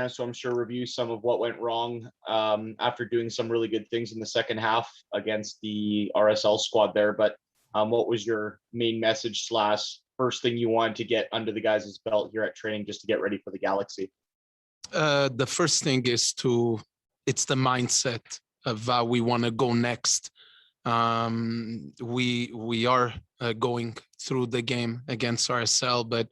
so I'm sure review some of what went wrong after doing some really good things in the second half against the RSL squad there. But what was your main message slash first thing you wanted to get under the guys' belt here at training just to get ready for the Galaxy? The first thing is it's the mindset of how we want to go next. We are going through the game against RSL, but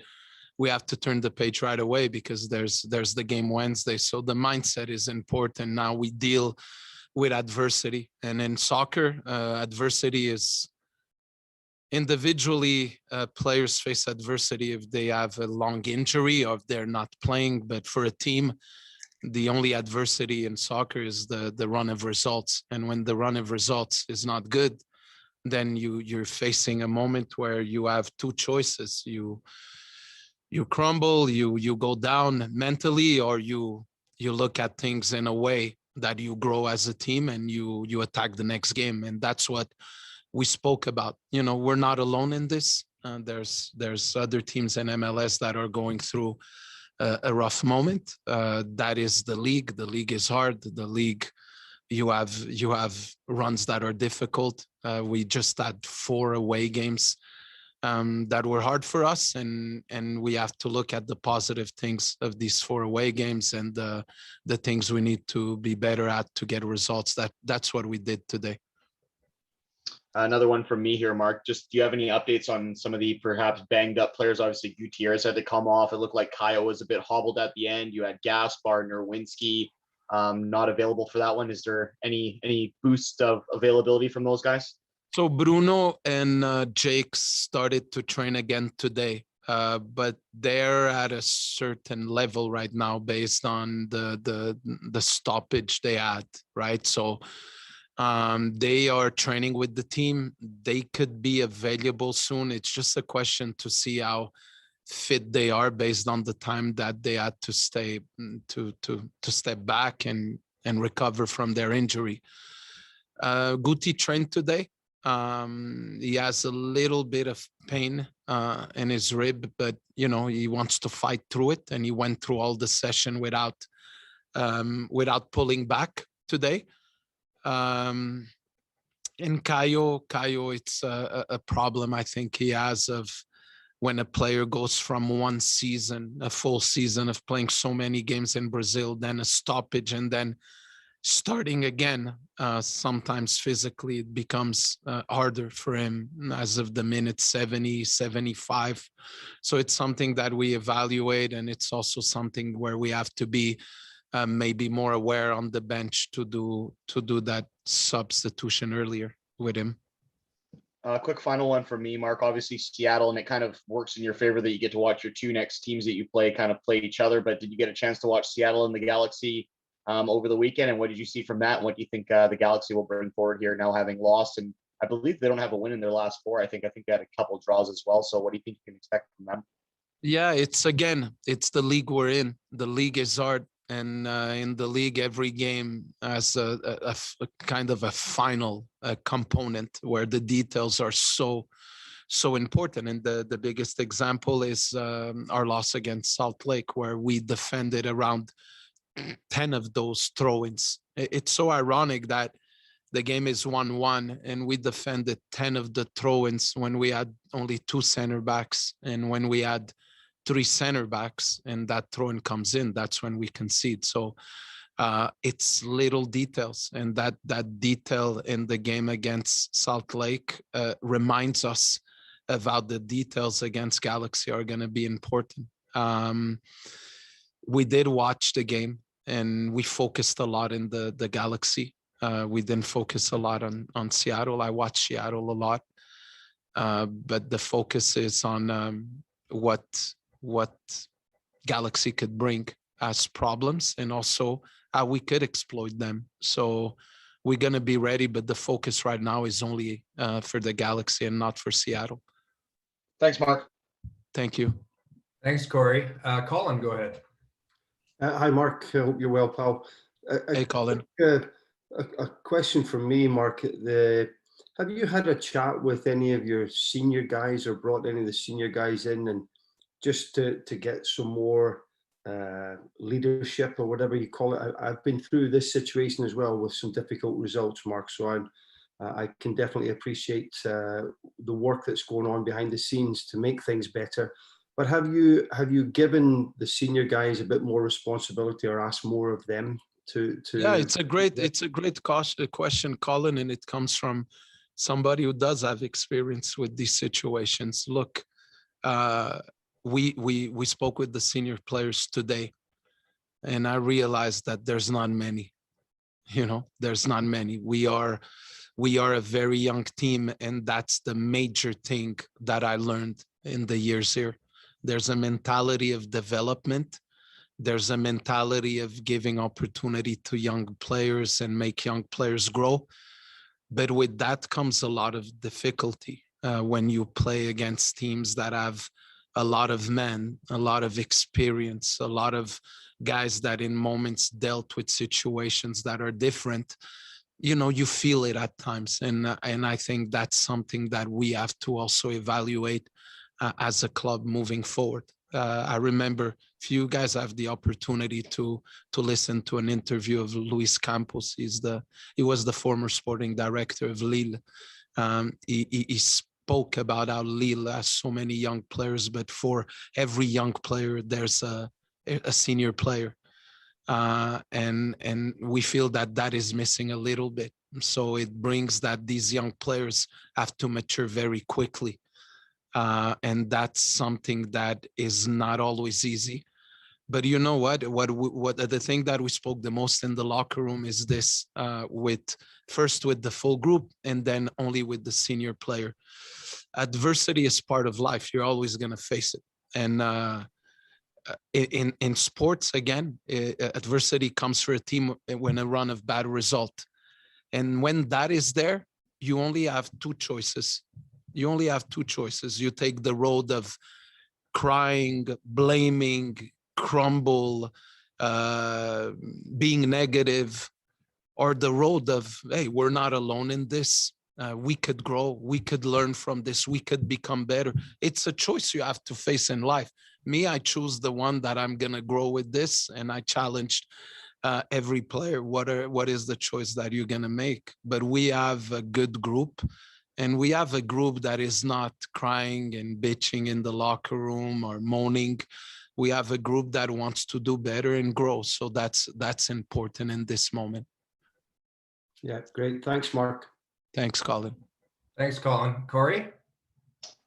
we have to turn the page right away because there's the game Wednesday. So the mindset is important. Now we deal with adversity, and in soccer, adversity is individually players face adversity if they have a long injury or if they're not playing. But for a team, the only adversity in soccer is the run of results. And when the run of results is not good, then you're facing a moment where you have two choices. You crumble, you go down mentally, or you look at things in a way that you grow as a team and you attack the next game. And that's what we spoke about. We're not alone in this. There's other teams in MLS that are going through a rough moment. That is the league. The league is hard. The league, you have runs that are difficult. We just had 4 away games that were hard for us, and we have to look at the positive things of these 4 away games and the things we need to be better at to get results. That's what we did today. Another one from me here, Mark. Just do you have any updates on some of the perhaps banged up players? Obviously, Gutierrez had to come off. It looked like Kyle was a bit hobbled at the end. You had Gaspar, Nerwinski not available for that one. Is there any boost of availability from those guys? So Bruno and Jake started to train again today, but they're at a certain level right now based on the stoppage they had, right? So they are training with the team. They could be available soon. It's just a question to see how fit they are based on the time that they had to stay to step back and recover from their injury. Guti trained today. He has a little bit of pain in his rib, but he wants to fight through it, and he went through all the session without pulling back today. And Caio, it's a problem I think he has of when a player goes from one season, a full season of playing so many games in Brazil, then a stoppage, and then starting again. Sometimes physically it becomes harder for him as of the minute 70, 75. So it's something that we evaluate, and it's also something where we have to be maybe more aware on the bench to do that substitution earlier with him. Quick final one for me, Mark. Obviously Seattle, and it kind of works in your favor that you get to watch your 2 next teams that you play kind of play each other. But did you get a chance to watch Seattle and the Galaxy over the weekend, and what did you see from that, and what do you think the Galaxy will bring forward here now having lost? And I believe they don't have a win in their last 4. I think they had a couple draws as well. So what do you think you can expect from them? Yeah, it's the league we're in. The league is hard, and in the league every game has a kind of a final component where the details are so important. And the biggest example is our loss against Salt Lake, where we defended around 10 of those throw-ins. It's so ironic that the game is 1-1 and we defended 10 of the throw-ins when we had only 2 center backs, and when we had 3 center backs and that throw-in comes in, that's when we concede. So it's little details, and that detail in the game against Salt Lake reminds us of how the details against Galaxy are going to be important. We did watch the game, and we focused a lot in the Galaxy. We didn't focus a lot on Seattle. I watched Seattle a lot, but the focus is on what Galaxy could bring as problems, and also how we could exploit them. So we're going to be ready, but the focus right now is only for the Galaxy and not for Seattle. Thanks, Mark. Thank you. Thanks, Corey. Colin, go ahead. Hi, Mark. I hope you're well, pal. Hey, Colin. A question from me, Mark. Have you had a chat with any of your senior guys, or brought any of the senior guys in, and just to get some more leadership or whatever you call it. I've been through this situation as well with some difficult results, Mark. So I can definitely appreciate the work that's going on behind the scenes to make things better. But have you given the senior guys a bit more responsibility or asked more of them to? Yeah, it's a great question, Colin, and it comes from somebody who does have experience with these situations. Look, we spoke with the senior players today, and I realized that there's not many. There's not many. We are a very young team, and that's the major thing that I learned in the years here. There's a mentality of development. There's a mentality of giving opportunity to young players and make young players grow. But with that comes a lot of difficulty when you play against teams that have a lot of men, a lot of experience, a lot of guys that in moments dealt with situations that are different. You feel it at times. And I think that's something that we have to also evaluate as a club moving forward. I remember if you guys have the opportunity to listen to an interview of Luis Campos, he was the former sporting director of Lille. He spoke about how Lille has so many young players, but for every young player, there's a senior player. And we feel that is missing a little bit. So it brings that these young players have to mature very quickly. And that's something that is not always easy. But you know what the thing that we spoke the most in the locker room is this, first with the full group and then only with the senior player. Adversity is part of life. You're always going to face it. And in sports, again, adversity comes for a team when a run of bad result. And when that is there, you only have two choices. You take the road of crying, blaming, crumble, being negative, or the road of, hey, we're not alone in this. We could grow. We could learn from this. We could become better. It's a choice you have to face in life. Me, I choose the one that I'm going to grow with this. And I challenged every player, what is the choice that you're going to make? But we have a good group. And we have a group that is not crying and bitching in the locker room or moaning. We have a group that wants to do better and grow. So that's important in this moment. Yeah, great. Thanks, Mark. Thanks, Colin. Thanks, Colin. Corey?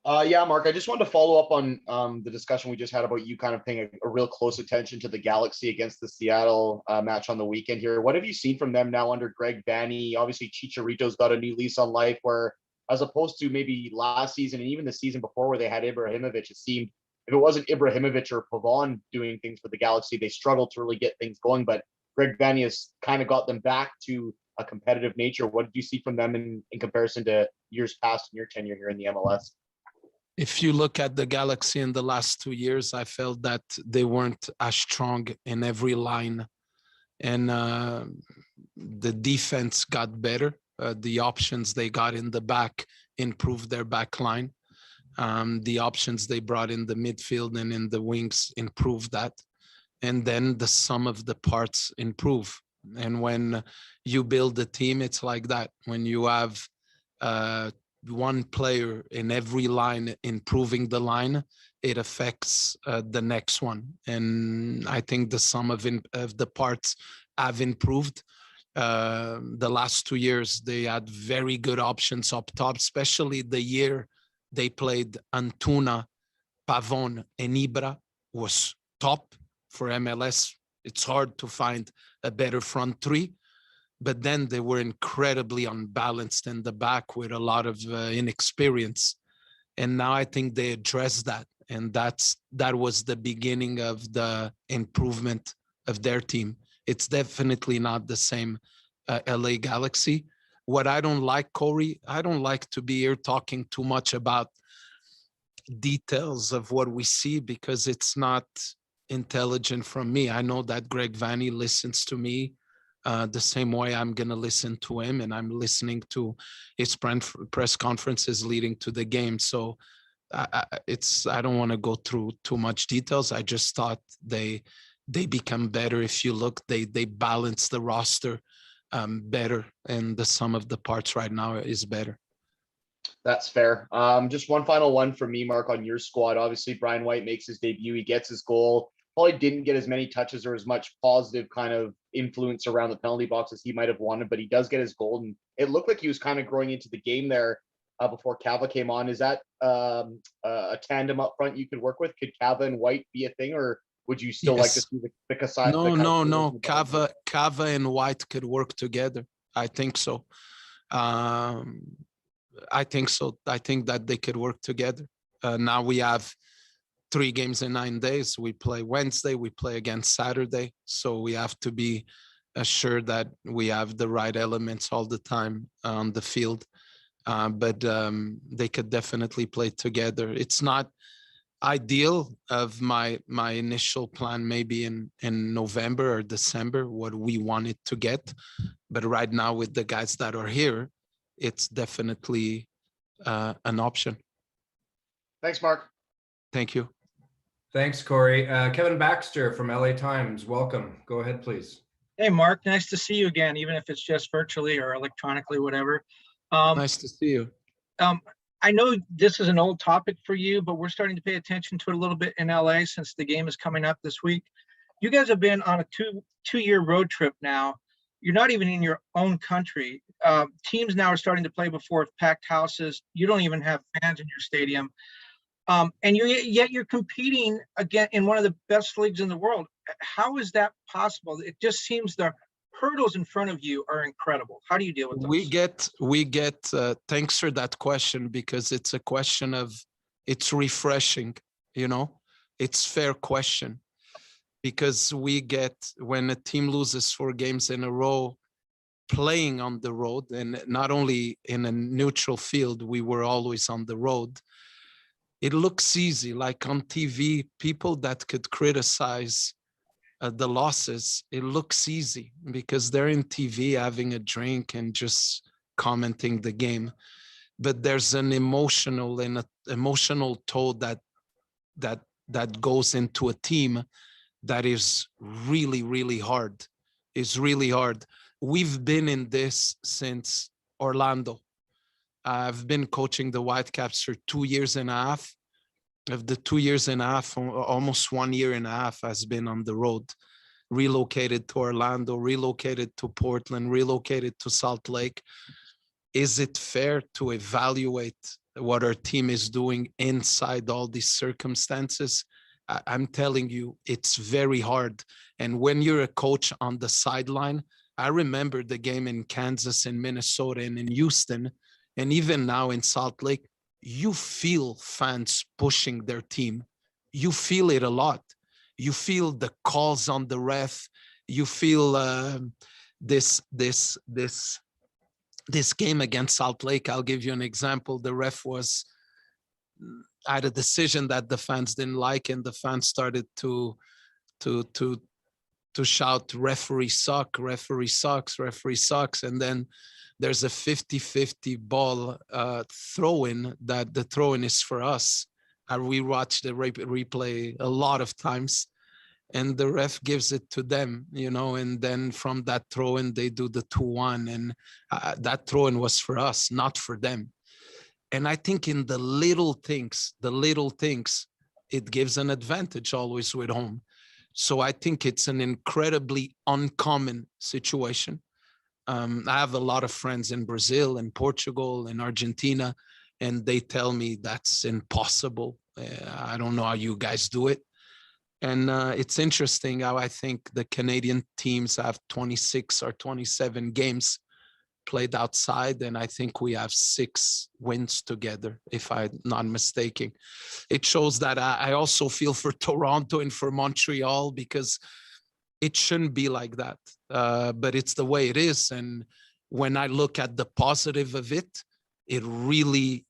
Yeah, Mark, I just wanted to follow up on the discussion we just had about you kind of paying a real close attention to the Galaxy against the Seattle match on the weekend here. What have you seen from them now under Greg Vanney? Obviously, Chicharito's got a new lease on life where, as opposed to maybe last season and even the season before where they had Ibrahimovic, it seemed if it wasn't Ibrahimovic or Pavon doing things for the Galaxy, they struggled to really get things going. But Greg Vanney has kind of got them back to a competitive nature. What did you see from them in comparison to years past in your tenure here in the MLS? If you look at the Galaxy in the last 2 years, I felt that they weren't as strong in every line. And the defense got better. The options they got in the back improved their back line. The options they brought in the midfield and in the wings improved that. And then the sum of the parts improve. And when you build a team, it's like that. When you have one player in every line improving the line, it affects the next one. And I think the sum of the parts have improved. The last 2 years, they had very good options up top, especially the year they played Antuna, Pavon, and Ibra was top for MLS. It's hard to find a better front three, but then they were incredibly unbalanced in the back with a lot of inexperience. And now I think they addressed that. And that was the beginning of the improvement of their team. It's definitely not the same LA Galaxy. What I don't like, Corey, I don't like to be here talking too much about details of what we see because it's not intelligent from me. I know that Greg Vanney listens to me the same way I'm going to listen to him, and I'm listening to his press conferences leading to the game. So I don't want to go through too much details. I just thought they they become better. If you look, they balance the roster better, and the sum of the parts right now is better. That's fair. Just one final one for me, Mark, on your squad. Obviously, Brian White makes his debut. He gets his goal. Probably didn't get as many touches or as much positive kind of influence around the penalty box as he might have wanted, but he does get his goal. And it looked like he was kind of growing into the game there before Cava came on. Is that a tandem up front you could work with? Could Cava and White be a thing, or would you still like to Yes. see the Kasai? No. Cava and White could work together. I think so. I think so. I think that they could work together. Now we have 3 games in 9 days. We play Wednesday, we play again Saturday. So we have to be assured that we have the right elements all the time on the field. But they could definitely play together. It's not ideal of my initial plan, maybe in November or December, what we wanted to get. But right now with the guys that are here, it's definitely an option. Thanks, Mark. Thank you. Thanks, Corey. Kevin Baxter from LA Times, welcome. Go ahead, please. Hey, Mark, nice to see you again, even if it's just virtually or electronically, whatever. Nice to see you. I know this is an old topic for you, but we're starting to pay attention to it a little bit in LA since the game is coming up this week. You guys have been on a two-year road trip now. You're not even in your own country. Teams now are starting to play before packed houses. You don't even have fans in your stadium. And yet you're competing again in one of the best leagues in the world. How is that possible? It just seems the hurdles in front of you are incredible. How do you deal with those? We get thanks for that question, because it's a question of, it's refreshing, you know, it's fair question, because we get, when a team loses 4 games in a row playing on the road, and not only in a neutral field, we were always on the road. It looks easy, like on TV, people that could criticize the losses, it looks easy because they're in TV having a drink and just commenting the game. But there's an emotional toll that goes into a team that is really, really hard. It's really hard. We've been in this since Orlando. I've been coaching the Whitecaps for 2 years and a half. Of the 2 years and a half, almost 1 year and a half has been on the road. Relocated to Orlando, relocated to Portland, relocated to Salt Lake. Is it fair to evaluate what our team is doing inside all these circumstances? I'm telling you, it's very hard. And when you're a coach on the sideline, I remember the game in Kansas, in Minnesota, and in Houston, and even now in Salt Lake, you feel fans pushing their team. You feel it a lot. You feel the calls on the ref. You feel this game against Salt Lake. I'll give you an example. The ref had a decision that the fans didn't like, and the fans started to shout, "Referee suck, referee sucks, referee sucks," and then there's a 50-50 ball throw-in, that the throw-in is for us. We watched the replay a lot of times, and the ref gives it to them, you know, and then from that throw-in, they do the 2-1, and that throw-in was for us, not for them. And I think in the little things, it gives an advantage always with home. So I think it's an incredibly uncommon situation. I have a lot of friends in Brazil and Portugal and Argentina, and they tell me that's impossible. I don't know how you guys do it. And it's interesting how I think the Canadian teams have 26 or 27 games played outside, and I think we have 6 wins together, if I'm not mistaken. It shows that I also feel for Toronto and for Montreal, because it shouldn't be like that, but it's the way it is. And when I look at the positive of it, it really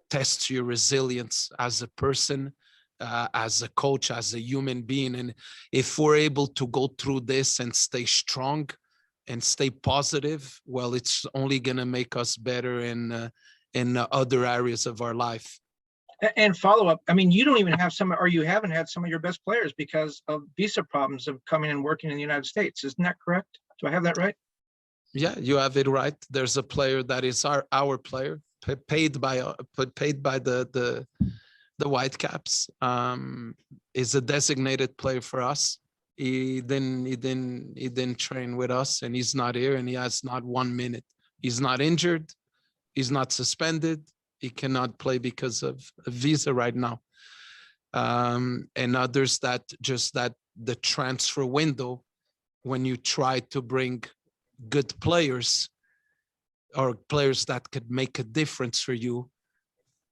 tests your resilience as a person, as a coach, as a human being. And if we're able to go through this and stay strong and stay positive, well, it's only going to make us better in other areas of our life. And follow up, I mean, you don't even have some, or you haven't had some of your best players because of visa problems of coming and working in the United States. Isn't that correct? Do I have that right? Yeah, you have it right. There's a player that is our player, paid by the Whitecaps. Is a designated player for us. He didn't train with us, and he's not here, and he has not 1 minute. He's not injured. He's not suspended. He cannot play because of a visa right now. And others that the transfer window, when you try to bring good players or players that could make a difference for you,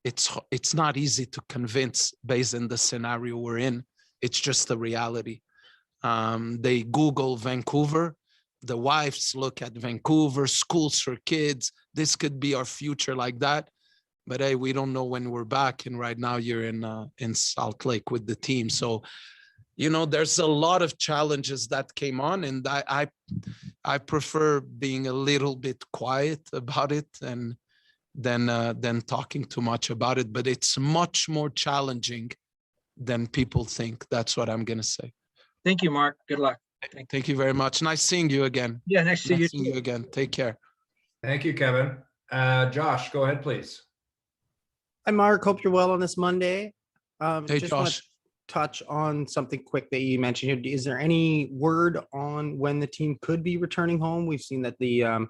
it's not easy to convince based on the scenario we're in. It's just a reality. They Google Vancouver, the wives look at Vancouver, schools for kids. This could be our future like that. But hey, we don't know when we're back. And right now you're in Salt Lake with the team. So, there's a lot of challenges that came on, and I prefer being a little bit quiet about it and than talking too much about it. But it's much more challenging than people think. That's what I'm gonna say. Thank you, Marc. Good luck. Thank you very much. Nice seeing you again. Yeah, nice to see you. Again. Take care. Thank you, Kevin. Josh, go ahead, please. Hi, Marc. Hope you're well on this Monday. Hey, just want Josh. to touch on something quick that you mentioned here. Is there any word on when the team could be returning home? We've seen that the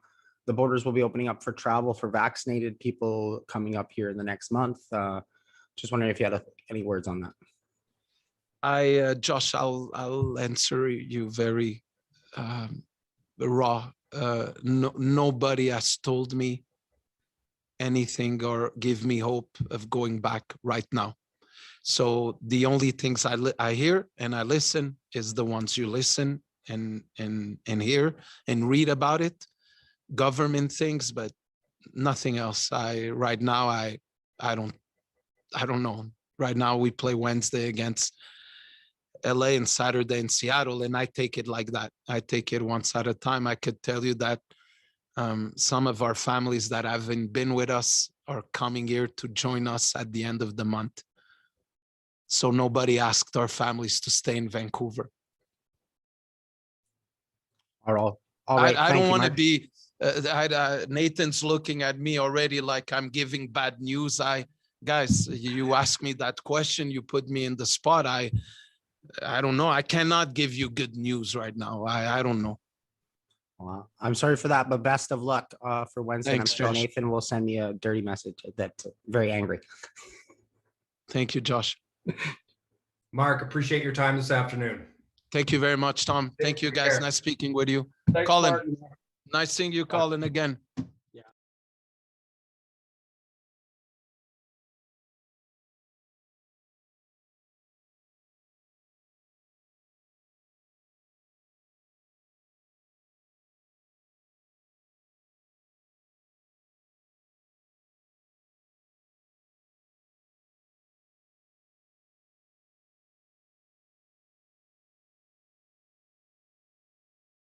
borders will be opening up for travel for vaccinated people coming up here in the next month. Just wondering if you had any words on that. Josh, I'll answer you very raw. Nobody has told me anything or give me hope of going back right now. So the only things I hear and I listen is the ones you listen and hear and read about it, government things, but nothing else. Right now I don't know. Right now we play Wednesday against LA and Saturday in Seattle, and I take it like that. I take it once at a time. I could tell you that some of our families that haven't been with us are coming here to join us at the end of the month. So nobody asked our families to stay in Vancouver. All right. I don't want to be, Nathan's looking at me already like I'm giving bad news. Guys, you ask me that question, you put me in the spot. I don't know. I cannot give you good news right now. I don't know. Well, I'm sorry for that, but best of luck for Wednesday. Thanks, I'm sure Josh. Nathan will send me a dirty message that's very angry. Thank you, Josh. Marc, appreciate your time this afternoon. Thank you very much, Tom. Thank you, guys. care. Nice speaking with you. Thanks, Colin, Marc. nice seeing you, Colin, again.